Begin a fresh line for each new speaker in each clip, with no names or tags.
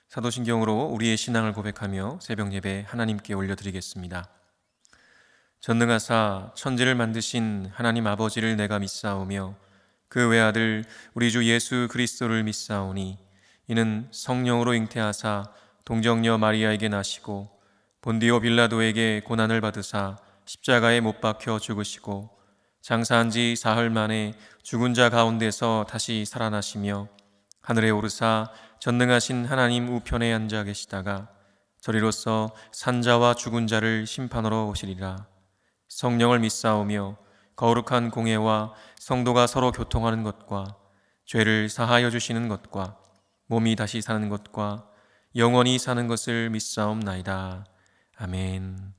사도신경으로 우리의 신앙을 고백하며 새벽 예배 하나님께 올려드리겠습니다. 전능하사 천지를 만드신 하나님 아버지를 내가 믿사오며 그 외아들 우리 주 예수 그리스도를 믿사오니 이는 성령으로 잉태하사 동정녀 마리아에게 나시고 본디오 빌라도에게 고난을 받으사 십자가에 못 박혀 죽으시고 장사한 지 사흘 만에 죽은 자 가운데서 다시 살아나시며 하늘에 오르사 전능하신 하나님 우편에 앉아 계시다가 저리로서 산자와 죽은 자를 심판하러 오시리라. 성령을 믿사오며 거룩한 공회와 성도가 서로 교통하는 것과 죄를 사하여 주시는 것과 몸이 다시 사는 것과 영원히 사는 것을 믿사옵나이다. 아멘.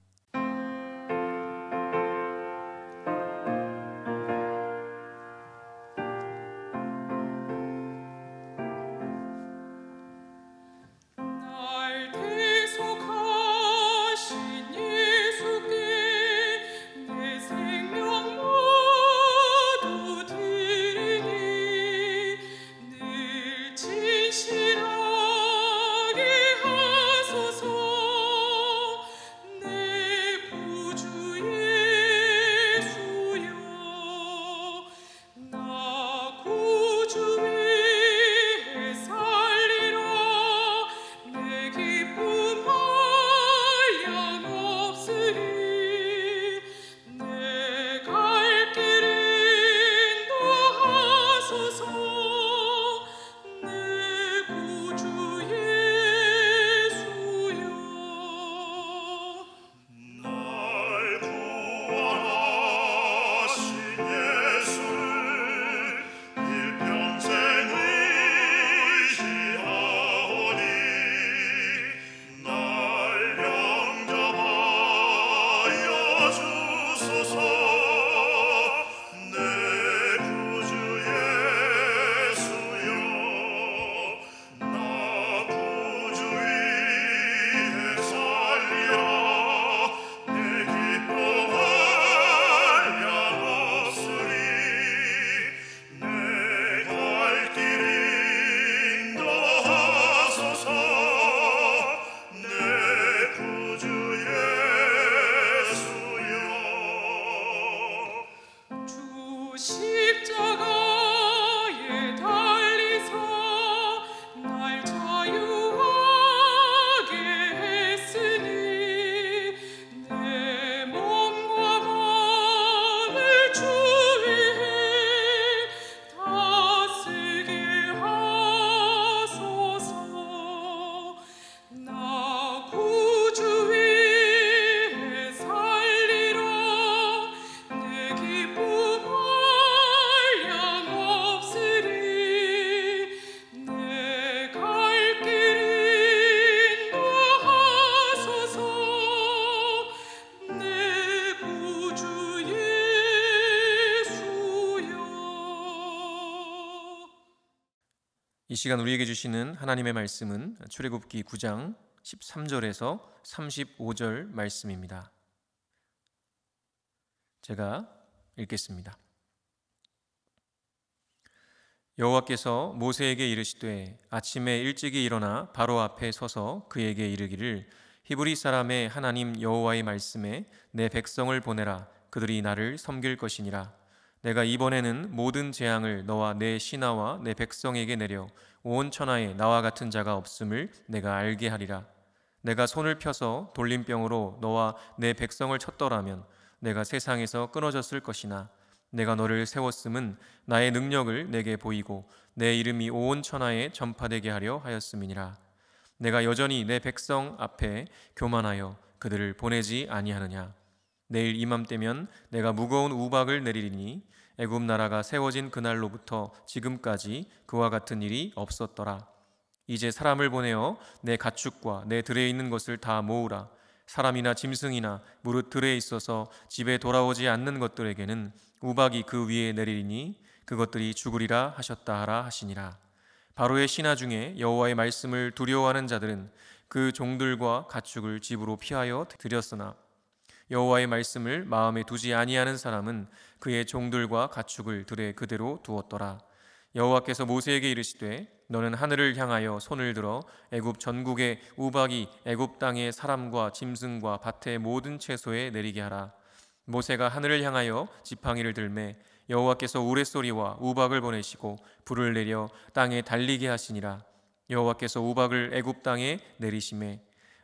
이 시간 우리에게 주시는 하나님의 말씀은 출애굽기 9장 13절에서 35절 말씀입니다. 제가 읽겠습니다. 여호와께서 모세에게 이르시되 아침에 일찍이 일어나 바로 앞에 서서 그에게 이르기를 히브리 사람의 하나님 여호와의 말씀에 내 백성을 보내라. 그들이 나를 섬길 것이니라. 내가 이번에는 모든 재앙을 너와 내 신하와 내 백성에게 내려 온 천하에 나와 같은 자가 없음을 내가 알게 하리라. 내가 손을 펴서 돌림병으로 너와 내 백성을 쳤더라면 내가 세상에서 끊어졌을 것이나 내가 너를 세웠음은 나의 능력을 내게 보이고 내 이름이 온 천하에 전파되게 하려 하였음이니라. 내가 여전히 내 백성 앞에 교만하여 그들을 보내지 아니하느냐. 내일 이맘때면 내가 무거운 우박을 내리리니 애굽 나라가 세워진 그날로부터 지금까지 그와 같은 일이 없었더라. 이제 사람을 보내어 내 가축과 내 들에 있는 것을 다 모으라. 사람이나 짐승이나 무릇 들에 있어서 집에 돌아오지 않는 것들에게는 우박이 그 위에 내리리니 그것들이 죽으리라 하셨다 하라 하시니라. 바로의 신하 중에 여호와의 말씀을 두려워하는 자들은 그 종들과 가축을 집으로 피하여 들였으나 여호와의 말씀을 마음에 두지 아니하는 사람은 그의 종들과 가축을 들에 그대로 두었더라. 여호와께서 모세에게 이르시되 너는 하늘을 향하여 손을 들어 애굽 전국의 우박이 애굽 땅의 사람과 짐승과 밭의 모든 채소에 내리게 하라. 모세가 하늘을 향하여 지팡이를 들매 여호와께서 우레소리와 우박을 보내시고 불을 내려 땅에 달리게 하시니라. 여호와께서 우박을 애굽 땅에 내리심에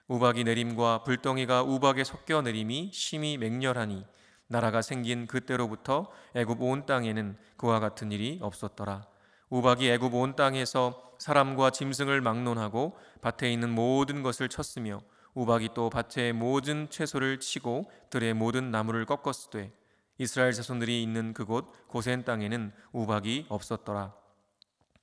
우박이 내림과 불덩이가 우박에 섞여 내림이 심히 맹렬하니 나라가 생긴 그때로부터 애굽 온 땅에는 그와 같은 일이 없었더라. 우박이 애굽 온 땅에서 사람과 짐승을 막론하고 밭에 있는 모든 것을 쳤으며 우박이 또 밭의 모든 채소를 치고 들의 모든 나무를 꺾었으되 이스라엘 자손들이 있는 그곳 고센 땅에는 우박이 없었더라.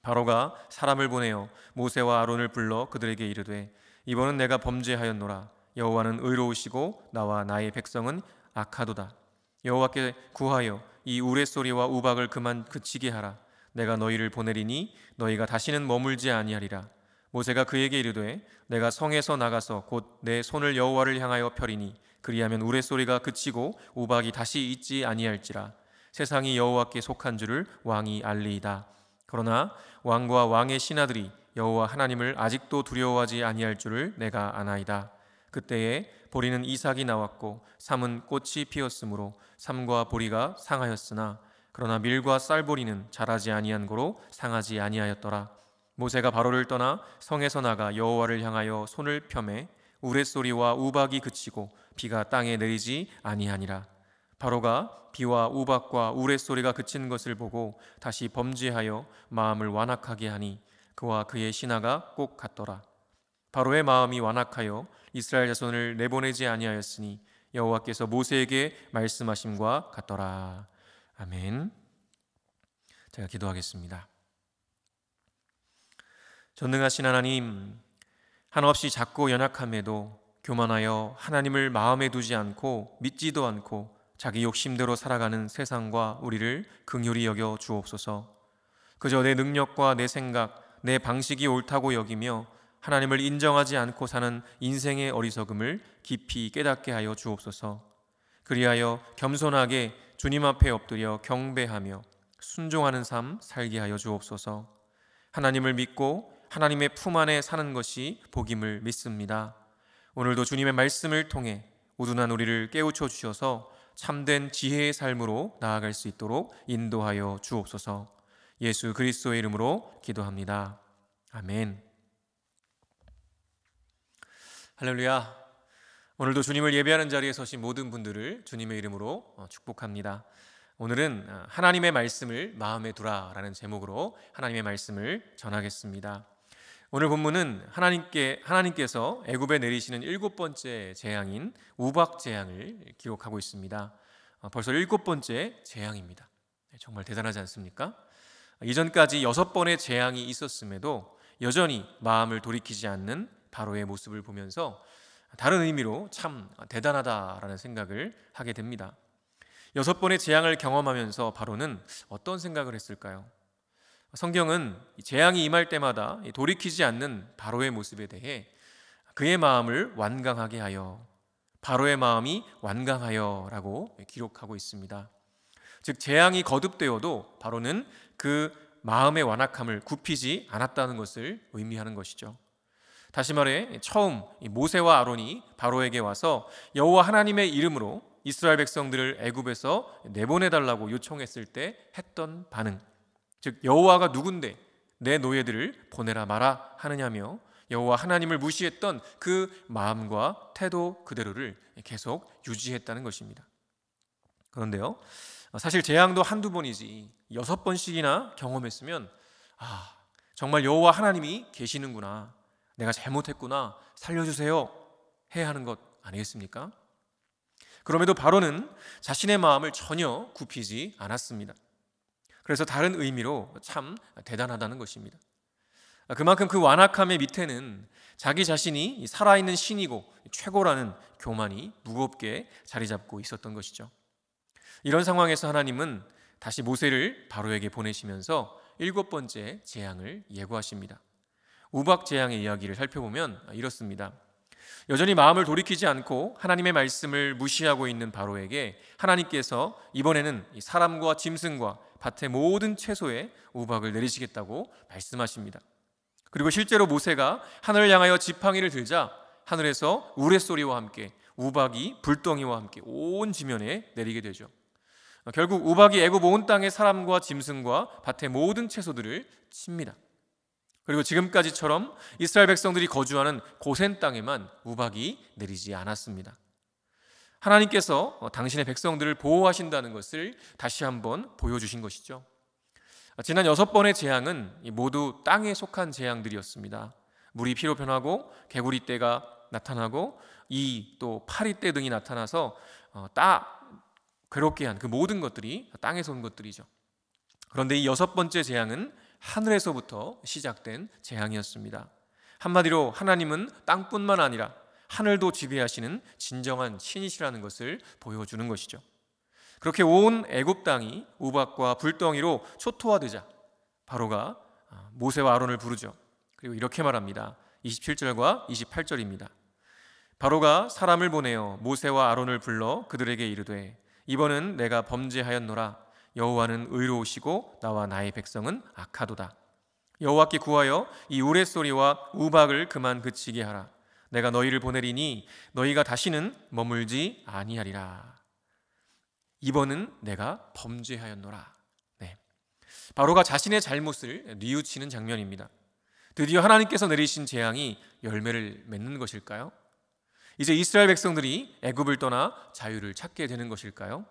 바로가 사람을 보내어 모세와 아론을 불러 그들에게 이르되 이번은 내가 범죄하였노라. 여호와는 의로우시고 나와 나의 백성은 악하도다. 여호와께 구하여 이 우레소리와 우박을 그만 그치게 하라. 내가 너희를 보내리니 너희가 다시는 머물지 아니하리라. 모세가 그에게 이르되 내가 성에서 나가서 곧 내 손을 여호와를 향하여 펴리니 그리하면 우레소리가 그치고 우박이 다시 있지 아니할지라. 세상이 여호와께 속한 줄을 왕이 알리이다. 그러나 왕과 왕의 신하들이 여호와 하나님을 아직도 두려워하지 아니할 줄을 내가 아나이다. 그때에 보리는 이삭이 나왔고 삼은 꽃이 피었으므로 삼과 보리가 상하였으나 그러나 밀과 쌀보리는 자라지 아니한 고로 상하지 아니하였더라. 모세가 바로를 떠나 성에서 나가 여호와를 향하여 손을 펴매 우레소리와 우박이 그치고 비가 땅에 내리지 아니하니라. 바로가 비와 우박과 우레소리가 그친 것을 보고 다시 범죄하여 마음을 완악하게 하니 그와 그의 신하가 꼭 같더라. 바로의 마음이 완악하여 이스라엘 자손을 내보내지 아니하였으니 여호와께서 모세에게 말씀하심과 같더라. 아멘. 제가 기도하겠습니다. 전능하신 하나님, 한없이 작고 연약함에도 교만하여 하나님을 마음에 두지 않고 믿지도 않고 자기 욕심대로 살아가는 세상과 우리를 긍휼히 여겨 주옵소서. 그저 내 능력과 내 생각, 내 방식이 옳다고 여기며 하나님을 인정하지 않고 사는 인생의 어리석음을 깊이 깨닫게 하여 주옵소서. 그리하여 겸손하게 주님 앞에 엎드려 경배하며 순종하는 삶 살게 하여 주옵소서. 하나님을 믿고 하나님의 품 안에 사는 것이 복임을 믿습니다. 오늘도 주님의 말씀을 통해 우둔한 우리를 깨우쳐 주셔서 참된 지혜의 삶으로 나아갈 수 있도록 인도하여 주옵소서. 예수 그리스도의 이름으로 기도합니다. 아멘. 할렐루야. 오늘도 주님을 예배하는 자리에 서신 모든 분들을 주님의 이름으로 축복합니다. 오늘은 하나님의 말씀을 마음에 두라라는 제목으로 하나님의 말씀을 전하겠습니다. 오늘 본문은 하나님께서 애굽에 내리시는 7번째 재앙인 우박 재앙을 기록하고 있습니다. 벌써 7번째 재앙입니다. 정말 대단하지 않습니까? 이전까지 6번의 재앙이 있었음에도 여전히 마음을 돌이키지 않는 바로의 모습을 보면서 다른 의미로 참 대단하다라는 생각을 하게 됩니다. 6번의 재앙을 경험하면서 바로는 어떤 생각을 했을까요? 성경은 재앙이 임할 때마다 돌이키지 않는 바로의 모습에 대해 그의 마음을 완강하게 하여, 바로의 마음이 완강하여 라고 기록하고 있습니다. 즉 재앙이 거듭되어도 바로는 그 마음의 완악함을 굽히지 않았다는 것을 의미하는 것이죠. 다시 말해 처음 모세와 아론이 바로에게 와서 여호와 하나님의 이름으로 이스라엘 백성들을 애굽에서 내보내달라고 요청했을 때 했던 반응, 즉 여호와가 누군데 내 노예들을 보내라 마라 하느냐며 여호와 하나님을 무시했던 그 마음과 태도 그대로를 계속 유지했다는 것입니다. 그런데요, 사실 재앙도 한두 번이지 6번씩이나 경험했으면 정말 여호와 하나님이 계시는구나, 내가 잘못했구나, 살려주세요 해야 하는 것 아니겠습니까? 그럼에도 바로는 자신의 마음을 전혀 굽히지 않았습니다. 그래서 다른 의미로 참 대단하다는 것입니다. 그만큼 그 완악함의 밑에는 자기 자신이 살아있는 신이고 최고라는 교만이 무겁게 자리 잡고 있었던 것이죠. 이런 상황에서 하나님은 다시 모세를 바로에게 보내시면서 7번째 재앙을 예고하십니다. 우박 재앙의 이야기를 살펴보면 이렇습니다. 여전히 마음을 돌이키지 않고 하나님의 말씀을 무시하고 있는 바로에게 하나님께서 이번에는 사람과 짐승과 밭의 모든 채소에 우박을 내리시겠다고 말씀하십니다. 그리고 실제로 모세가 하늘을 향하여 지팡이를 들자 하늘에서 우레소리와 함께 우박이 불덩이와 함께 온 지면에 내리게 되죠. 결국 우박이 애굽 온 땅의 사람과 짐승과 밭의 모든 채소들을 칩니다. 그리고 지금까지처럼 이스라엘 백성들이 거주하는 고센 땅에만 우박이 내리지 않았습니다. 하나님께서 당신의 백성들을 보호하신다는 것을 다시 한번 보여주신 것이죠. 지난 6번의 재앙은 모두 땅에 속한 재앙들이었습니다. 물이 피로 변하고 개구리떼가 나타나고 또 파리떼 등이 나타나서 괴롭게 한 그 모든 것들이 땅에서 온 것들이죠. 그런데 이 6번째 재앙은 하늘에서부터 시작된 재앙이었습니다. 한마디로 하나님은 땅뿐만 아니라 하늘도 지배하시는 진정한 신이시라는 것을 보여주는 것이죠. 그렇게 온 애굽 땅이 우박과 불덩이로 초토화되자 바로가 모세와 아론을 부르죠. 그리고 이렇게 말합니다. 27절과 28절입니다. 바로가 사람을 보내어 모세와 아론을 불러 그들에게 이르되 이번은 내가 범죄하였노라. 여호와는 의로우시고 나와 나의 백성은 악하도다. 여호와께 구하여 이 우레소리와 우박을 그만 그치게 하라. 내가 너희를 보내리니 너희가 다시는 머물지 아니하리라. 이번은 내가 범죄하였노라. 바로가 자신의 잘못을 뉘우치는 장면입니다. 드디어 하나님께서 내리신 재앙이 열매를 맺는 것일까요? 이제 이스라엘 백성들이 애굽을 떠나 자유를 찾게 되는 것일까요?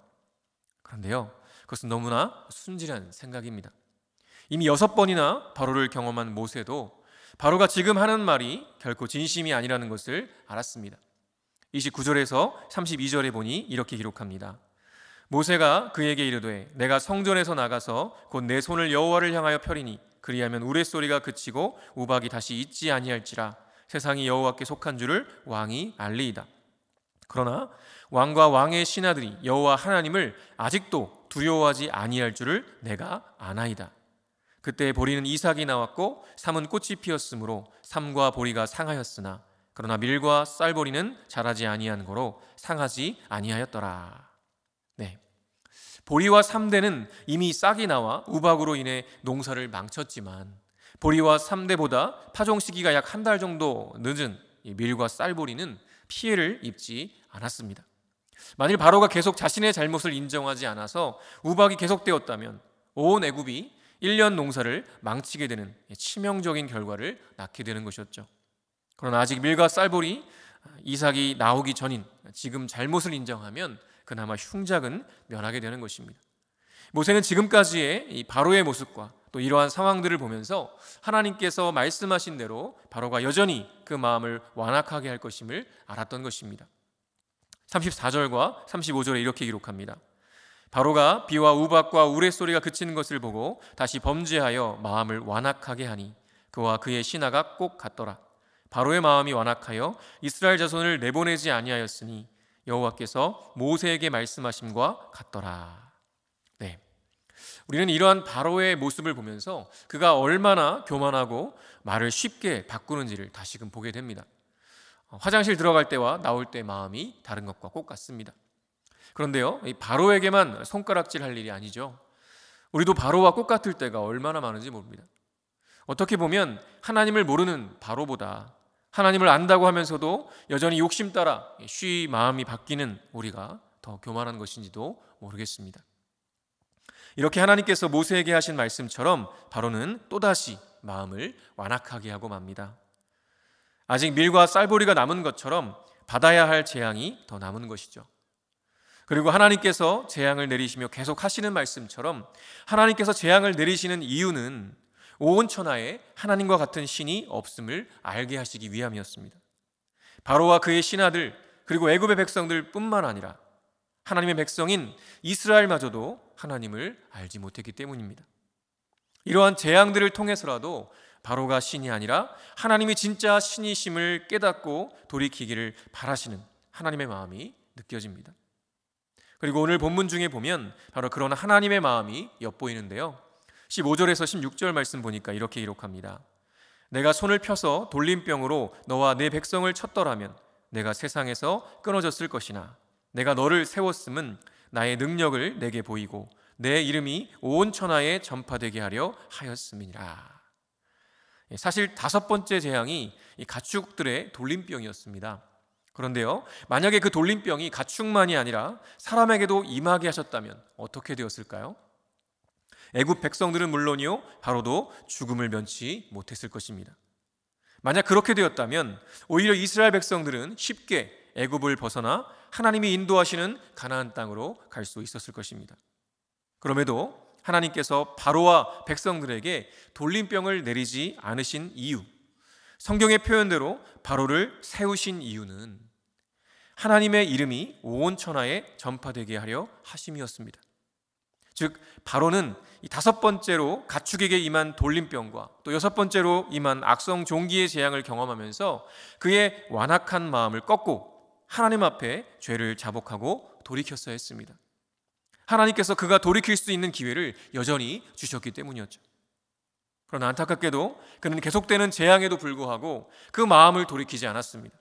그런데요, 그것은 너무나 순진한 생각입니다. 이미 6번이나 바로를 경험한 모세도 바로가 지금 하는 말이 결코 진심이 아니라는 것을 알았습니다. 29절에서 32절에 보니 이렇게 기록합니다. 모세가 그에게 이르되 내가 성전에서 나가서 곧 내 손을 여호와를 향하여 펴리니 그리하면 우레소리가 그치고 우박이 다시 있지 아니할지라. 세상이 여호와께 속한 줄을 왕이 알리이다. 그러나 왕과 왕의 신하들이 여호와 하나님을 아직도 두려워하지 아니할 줄을 내가 아나이다. 그때 보리는 이삭이 나왔고 삼은 꽃이 피었으므로 삼과 보리가 상하였으나 그러나 밀과 쌀보리는 자라지 아니한 고로 상하지 아니하였더라. 보리와 삼대는 이미 싹이 나와 우박으로 인해 농사를 망쳤지만 보리와 삼대보다 파종 시기가 약 한 달 정도 늦은 밀과 쌀보리는 피해를 입지 않았습니다. 만일 바로가 계속 자신의 잘못을 인정하지 않아서 우박이 계속되었다면 온 애굽이 1년 농사를 망치게 되는 치명적인 결과를 낳게 되는 것이었죠. 그러나 아직 밀과 쌀보리, 이삭이 나오기 전인 지금 잘못을 인정하면 그나마 흉작은 면하게 되는 것입니다. 모세는 지금까지의 이 바로의 모습과 또 이러한 상황들을 보면서 하나님께서 말씀하신 대로 바로가 여전히 그 마음을 완악하게 할 것임을 알았던 것입니다. 34절과 35절에 이렇게 기록합니다. 바로가 비와 우박과 우레소리가 그치는 것을 보고 다시 범죄하여 마음을 완악하게 하니 그와 그의 신하가 꼭 같더라. 바로의 마음이 완악하여 이스라엘 자손을 내보내지 아니하였으니 여호와께서 모세에게 말씀하심과 같더라. 우리는 이러한 바로의 모습을 보면서 그가 얼마나 교만하고 말을 쉽게 바꾸는지를 다시금 보게 됩니다. 화장실 들어갈 때와 나올 때 마음이 다른 것과 꼭 같습니다. 그런데요, 이 바로에게만 손가락질 할 일이 아니죠. 우리도 바로와 꼭 같을 때가 얼마나 많은지 모릅니다. 어떻게 보면 하나님을 모르는 바로보다 하나님을 안다고 하면서도 여전히 욕심 따라 쉬 마음이 바뀌는 우리가 더 교만한 것인지도 모르겠습니다. 이렇게 하나님께서 모세에게 하신 말씀처럼 바로는 또다시 마음을 완악하게 하고 맙니다. 아직 밀과 쌀보리가 남은 것처럼 받아야 할 재앙이 더 남은 것이죠. 그리고 하나님께서 재앙을 내리시며 계속 하시는 말씀처럼 하나님께서 재앙을 내리시는 이유는 온 천하에 하나님과 같은 신이 없음을 알게 하시기 위함이었습니다. 바로와 그의 신하들 그리고 애굽의 백성들 뿐만 아니라 하나님의 백성인 이스라엘마저도 하나님을 알지 못했기 때문입니다. 이러한 재앙들을 통해서라도 바로가 신이 아니라 하나님이 진짜 신이심을 깨닫고 돌이키기를 바라시는 하나님의 마음이 느껴집니다. 그리고 오늘 본문 중에 보면 바로 그런 하나님의 마음이 엿보이는데요. 15절에서 16절 말씀 보니까 이렇게 기록합니다. 내가 손을 펴서 돌림병으로 너와 내 백성을 쳤더라면 내가 세상에서 끊어졌을 것이나 내가 너를 세웠음은 나의 능력을 내게 보이고 내 이름이 온 천하에 전파되게 하려 하였음이니라. 사실 다섯 번째 재앙이 이 가축들의 돌림병이었습니다. 그런데요, 만약에 그 돌림병이 가축만이 아니라 사람에게도 임하게 하셨다면 어떻게 되었을까요? 애굽 백성들은 물론이요, 바로도 죽음을 면치 못했을 것입니다. 만약 그렇게 되었다면 오히려 이스라엘 백성들은 쉽게 애굽을 벗어나 하나님이 인도하시는 가나안 땅으로 갈 수 있었을 것입니다. 그럼에도 하나님께서 바로와 백성들에게 돌림병을 내리지 않으신 이유, 성경의 표현대로 바로를 세우신 이유는 하나님의 이름이 온 천하에 전파되게 하려 하심이었습니다. 즉 바로는 이 다섯 번째로 가축에게 임한 돌림병과 또 여섯 번째로 임한 악성 종기의 재앙을 경험하면서 그의 완악한 마음을 꺾고 하나님 앞에 죄를 자복하고 돌이켰어야 했습니다. 하나님께서 그가 돌이킬 수 있는 기회를 여전히 주셨기 때문이었죠. 그러나 안타깝게도 그는 계속되는 재앙에도 불구하고 그 마음을 돌이키지 않았습니다.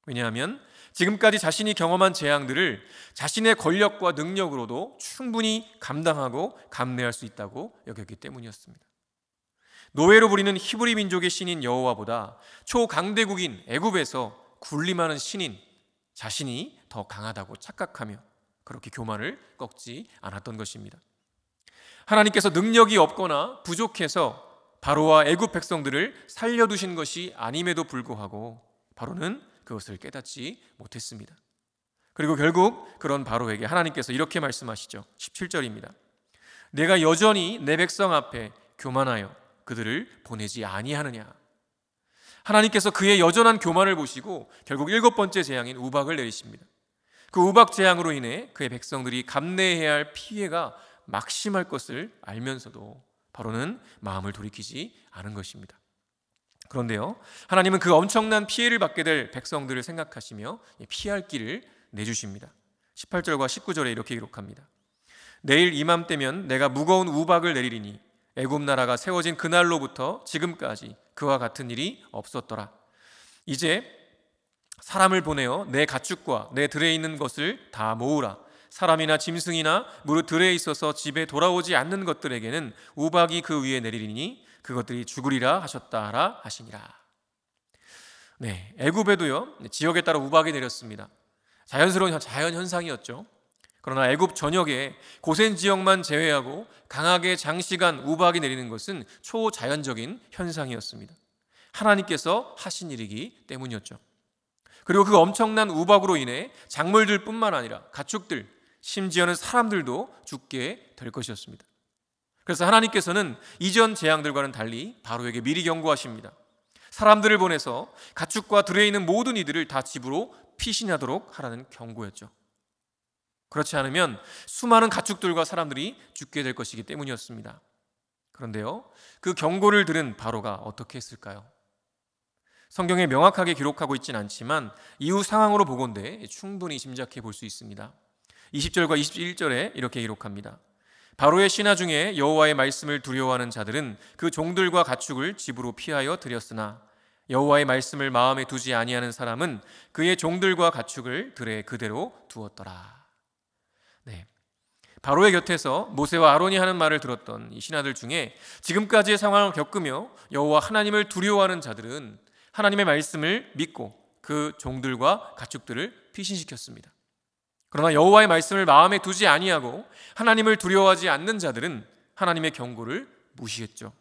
왜냐하면 지금까지 자신이 경험한 재앙들을 자신의 권력과 능력으로도 충분히 감당하고 감내할 수 있다고 여겼기 때문이었습니다. 노예로 부리는 히브리 민족의 신인 여호와보다 초강대국인 애굽에서 군림하는 신인 자신이 더 강하다고 착각하며 그렇게 교만을 꺾지 않았던 것입니다. 하나님께서 능력이 없거나 부족해서 바로와 애굽 백성들을 살려두신 것이 아님에도 불구하고 바로는 그것을 깨닫지 못했습니다. 그리고 결국 그런 바로에게 하나님께서 이렇게 말씀하시죠. 17절입니다. 내가 여전히 내 백성 앞에 교만하여 그들을 보내지 아니하느냐. 하나님께서 그의 여전한 교만을 보시고 결국 일곱 번째 재앙인 우박을 내리십니다. 그 우박 재앙으로 인해 그의 백성들이 감내해야 할 피해가 막심할 것을 알면서도 바로는 마음을 돌이키지 않은 것입니다. 그런데요, 하나님은 그 엄청난 피해를 받게 될 백성들을 생각하시며 피할 길을 내주십니다. 18절과 19절에 이렇게 기록합니다. 내일 이맘때면 내가 무거운 우박을 내리리니 애굽 나라가 세워진 그날로부터 지금까지 그와 같은 일이 없었더라. 이제 사람을 보내어 내 가축과 내 들에 있는 것을 다 모으라. 사람이나 짐승이나 무릇 들에 있어서 집에 돌아오지 않는 것들에게는 우박이 그 위에 내리리니 그것들이 죽으리라 하셨다라 하시니라. 네, 애굽에도요 지역에 따라 우박이 내렸습니다. 자연스러운 자연 현상이었죠. 그러나 애굽 전역에 고센 지역만 제외하고 강하게 장시간 우박이 내리는 것은 초자연적인 현상이었습니다. 하나님께서 하신 일이기 때문이었죠. 그리고 그 엄청난 우박으로 인해 작물들뿐만 아니라 가축들, 심지어는 사람들도 죽게 될 것이었습니다. 그래서 하나님께서는 이전 재앙들과는 달리 바로에게 미리 경고하십니다. 사람들을 보내서 가축과 들에 있는 모든 이들을 다 집으로 피신하도록 하라는 경고였죠. 그렇지 않으면 수많은 가축들과 사람들이 죽게 될 것이기 때문이었습니다. 그런데요, 그 경고를 들은 바로가 어떻게 했을까요? 성경에 명확하게 기록하고 있지는 않지만 이후 상황으로 보건대 충분히 짐작해 볼 수 있습니다. 20절과 21절에 이렇게 기록합니다. 바로의 신하 중에 여호와의 말씀을 두려워하는 자들은 그 종들과 가축을 집으로 피하여 들였으나 여호와의 말씀을 마음에 두지 아니하는 사람은 그의 종들과 가축을 들에 그대로 두었더라. 네, 바로의 곁에서 모세와 아론이 하는 말을 들었던 이 신하들 중에 지금까지의 상황을 겪으며 여호와 하나님을 두려워하는 자들은 하나님의 말씀을 믿고 그 종들과 가축들을 피신시켰습니다. 그러나 여호와의 말씀을 마음에 두지 아니하고 하나님을 두려워하지 않는 자들은 하나님의 경고를 무시했죠.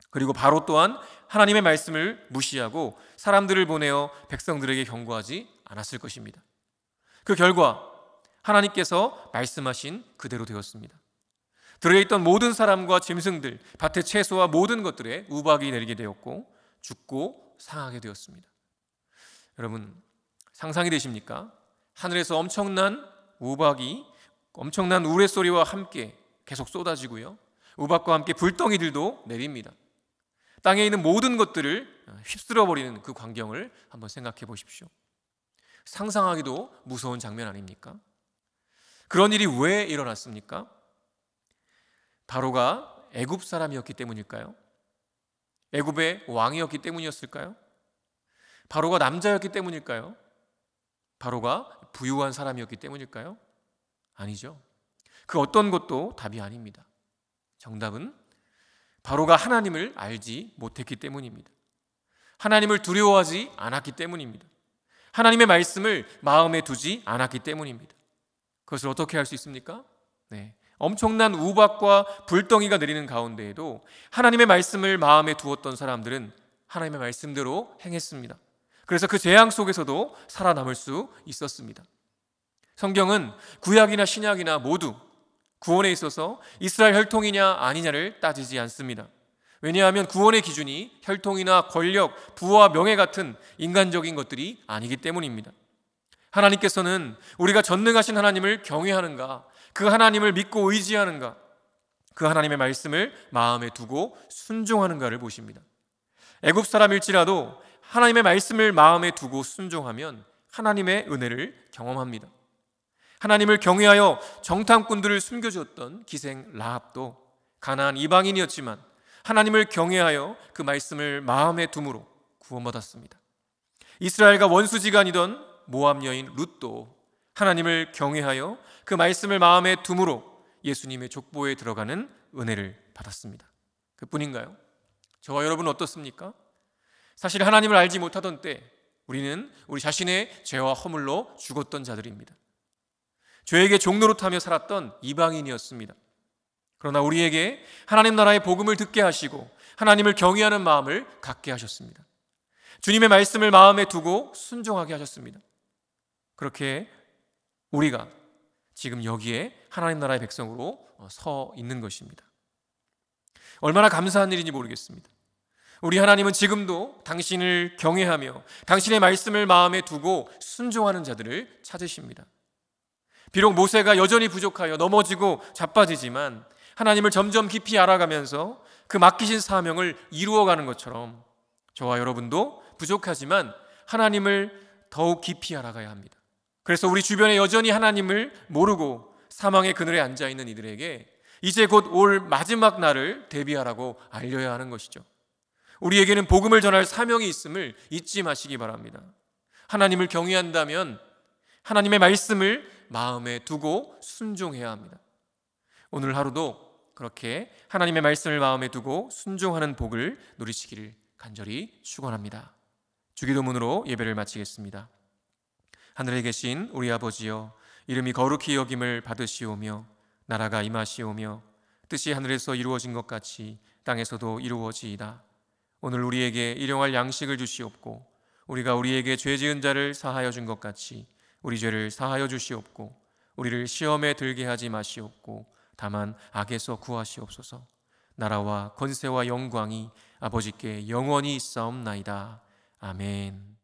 그리고 바로 또한 하나님의 말씀을 무시하고 사람들을 보내어 백성들에게 경고하지 않았을 것입니다. 그 결과 하나님께서 말씀하신 그대로 되었습니다. 들에 있던 모든 사람과 짐승들, 밭의 채소와 모든 것들에 우박이 내리게 되었고 죽고 상하게 되었습니다. 여러분, 상상이 되십니까? 하늘에서 엄청난 우박이 엄청난 우레소리와 함께 계속 쏟아지고요, 우박과 함께 불덩이들도 내립니다. 땅에 있는 모든 것들을 휩쓸어버리는 그 광경을 한번 생각해 보십시오. 상상하기도 무서운 장면 아닙니까? 그런 일이 왜 일어났습니까? 바로가 애굽 사람이었기 때문일까요? 애굽의 왕이었기 때문이었을까요? 바로가 남자였기 때문일까요? 바로가 부유한 사람이었기 때문일까요? 아니죠. 그 어떤 것도 답이 아닙니다. 정답은 바로가 하나님을 알지 못했기 때문입니다. 하나님을 두려워하지 않았기 때문입니다. 하나님의 말씀을 마음에 두지 않았기 때문입니다. 그것을 어떻게 할 수 있습니까? 엄청난 우박과 불덩이가 내리는 가운데에도 하나님의 말씀을 마음에 두었던 사람들은 하나님의 말씀대로 행했습니다. 그래서 그 재앙 속에서도 살아남을 수 있었습니다. 성경은 구약이나 신약이나 모두 구원에 있어서 이스라엘 혈통이냐 아니냐를 따지지 않습니다. 왜냐하면 구원의 기준이 혈통이나 권력, 부와 명예 같은 인간적인 것들이 아니기 때문입니다. 하나님께서는 우리가 전능하신 하나님을 경외하는가, 그 하나님을 믿고 의지하는가, 그 하나님의 말씀을 마음에 두고 순종하는가를 보십니다. 애굽 사람일지라도 하나님의 말씀을 마음에 두고 순종하면 하나님의 은혜를 경험합니다. 하나님을 경외하여 정탐꾼들을 숨겨주었던 기생 라합도 가나안 이방인이었지만 하나님을 경외하여 그 말씀을 마음에 둠으로 구원받았습니다. 이스라엘과 원수지간이던 모압 여인 룻도 하나님을 경외하여 그 말씀을 마음에 둠으로 예수님의 족보에 들어가는 은혜를 받았습니다. 그뿐인가요? 저와 여러분은 어떻습니까? 사실 하나님을 알지 못하던 때 우리는 우리 자신의 죄와 허물로 죽었던 자들입니다. 죄에게 종노릇하며 살았던 이방인이었습니다. 그러나 우리에게 하나님 나라의 복음을 듣게 하시고 하나님을 경외하는 마음을 갖게 하셨습니다. 주님의 말씀을 마음에 두고 순종하게 하셨습니다. 그렇게 우리가 지금 여기에 하나님 나라의 백성으로 서 있는 것입니다. 얼마나 감사한 일인지 모르겠습니다. 우리 하나님은 지금도 당신을 경외하며 당신의 말씀을 마음에 두고 순종하는 자들을 찾으십니다. 비록 모세가 여전히 부족하여 넘어지고 자빠지지만 하나님을 점점 깊이 알아가면서 그 맡기신 사명을 이루어가는 것처럼 저와 여러분도 부족하지만 하나님을 더욱 깊이 알아가야 합니다. 그래서 우리 주변에 여전히 하나님을 모르고 사망의 그늘에 앉아있는 이들에게 이제 곧 올 마지막 날을 대비하라고 알려야 하는 것이죠. 우리에게는 복음을 전할 사명이 있음을 잊지 마시기 바랍니다. 하나님을 경외한다면 하나님의 말씀을 마음에 두고 순종해야 합니다. 오늘 하루도 그렇게 하나님의 말씀을 마음에 두고 순종하는 복을 누리시기를 간절히 축원합니다. 주기도문으로 예배를 마치겠습니다. 하늘에 계신 우리 아버지여, 이름이 거룩히 여김을 받으시오며 나라가 임하시오며 뜻이 하늘에서 이루어진 것 같이 땅에서도 이루어지이다. 오늘 우리에게 일용할 양식을 주시옵고 우리가 우리에게 죄 지은 자를 사하여 준 것 같이 우리 죄를 사하여 주시옵고 우리를 시험에 들게 하지 마시옵고 다만 악에서 구하시옵소서. 나라와 권세와 영광이 아버지께 영원히 있사옵나이다. 아멘.